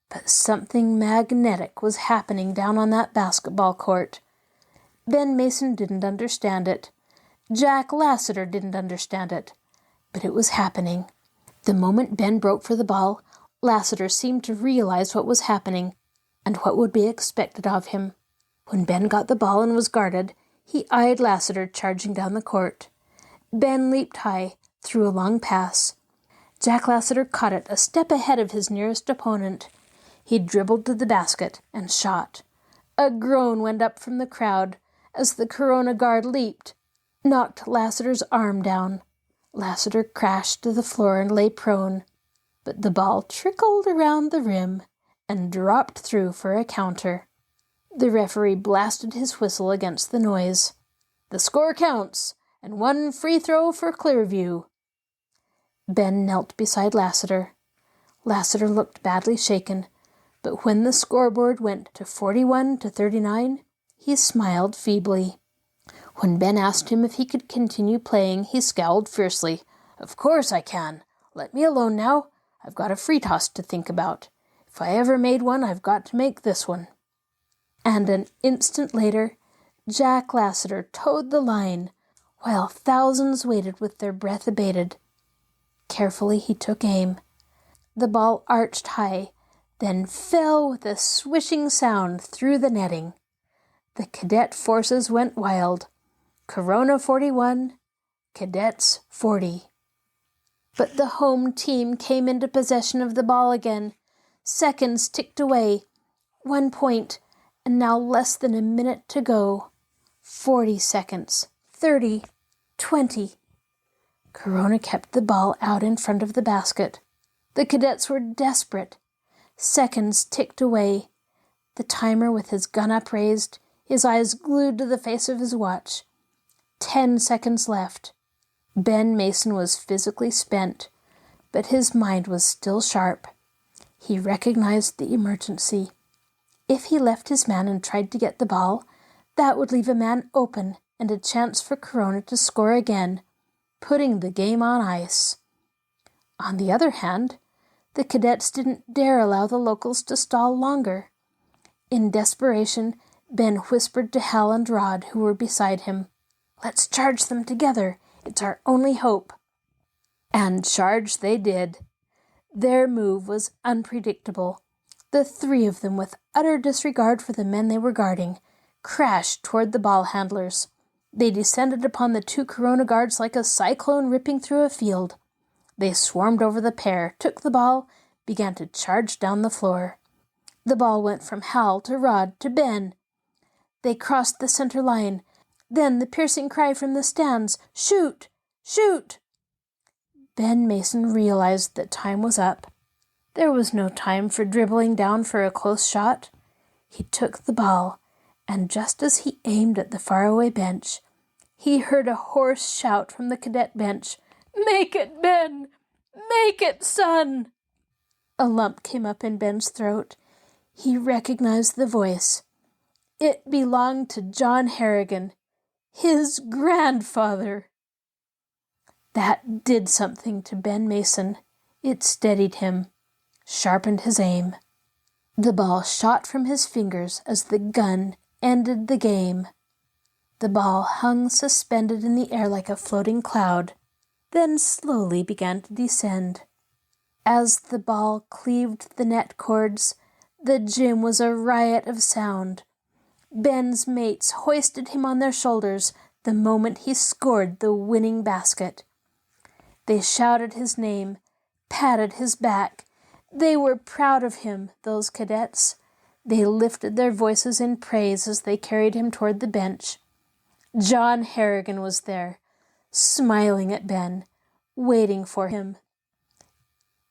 But something magnetic was happening down on that basketball court. Ben Mason didn't understand it. Jack Lassiter didn't understand it. But it was happening. The moment Ben broke for the ball, Lassiter seemed to realize what was happening and what would be expected of him. When Ben got the ball and was guarded, he eyed Lassiter charging down the court. Ben leaped high, threw a long pass. Jack Lassiter caught it a step ahead of his nearest opponent. He dribbled to the basket and shot. A groan went up from the crowd as the Corona guard leaped, knocked Lassiter's arm down. Lassiter crashed to the floor and lay prone, but the ball trickled around the rim and dropped through for a counter. The referee blasted his whistle against the noise. "The score counts, and 1 free throw for Clearview." Ben knelt beside Lassiter. Lassiter looked badly shaken, but when the scoreboard went to 41-39, he smiled feebly. When Ben asked him if he could continue playing, he scowled fiercely. "Of course I can. Let me alone now. I've got a free toss to think about. If I ever made one, I've got to make this one." And an instant later, Jack Lassiter towed the line, while thousands waited with their breath abated. Carefully he took aim. The ball arched high, then fell with a swishing sound through the netting. The cadet forces went wild. Corona 41, Cadets 40. But the home team came into possession of the ball again. Seconds ticked away. 1 point, and now less than a minute to go. 40 seconds, 30, 20. Corona kept the ball out in front of the basket. The cadets were desperate. Seconds ticked away. The timer with his gun upraised, his eyes glued to the face of his watch. 10 seconds left. Ben Mason was physically spent, but his mind was still sharp. He recognized the emergency. If he left his man and tried to get the ball, that would leave a man open and a chance for Corona to score again, putting the game on ice. On the other hand, the cadets didn't dare allow the locals to stall longer. In desperation, Ben whispered to Hal and Rod, who were beside him, "Let's charge them together. It's our only hope." And charge they did. Their move was unpredictable. The 3 of them, with utter disregard for the men they were guarding, crashed toward the ball handlers. They descended upon the 2 Corona guards like a cyclone ripping through a field. They swarmed over the pair, took the ball, began to charge down the floor. The ball went from Hal to Rod to Ben. They crossed the center line. Then the piercing cry from the stands, "Shoot! Shoot!" Ben Mason realized that time was up. There was no time for dribbling down for a close shot. He took the ball, and just as he aimed at the faraway bench, he heard a hoarse shout from the cadet bench, "Make it, Ben! Make it, son!" A lump came up in Ben's throat. He recognized the voice. It belonged to John Harrigan, his grandfather. That did something to Ben Mason. It steadied him, sharpened his aim. The ball shot from his fingers as the gun ended the game. The ball hung suspended in the air like a floating cloud, then slowly began to descend. As the ball cleaved the net cords, the gym was a riot of sound. Ben's mates hoisted him on their shoulders the moment he scored the winning basket. They shouted his name, patted his back. They were proud of him, those cadets. They lifted their voices in praise as they carried him toward the bench. John Harrigan was there, smiling at Ben, waiting for him.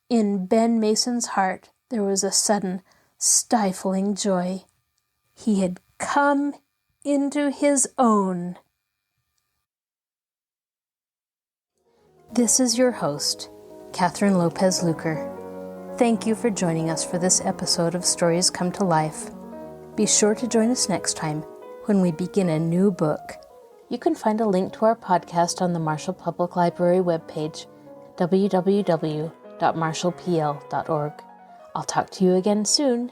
In Ben Mason's heart there was a sudden, stifling joy. He had come into his own. This is your host, Kathryn Lopez Luker. Thank you for joining us for this episode of Stories Come to Life. Be sure to join us next time when we begin a new book. You can find a link to our podcast on the Marshall Public Library webpage, www.marshallpl.org. I'll talk to you again soon.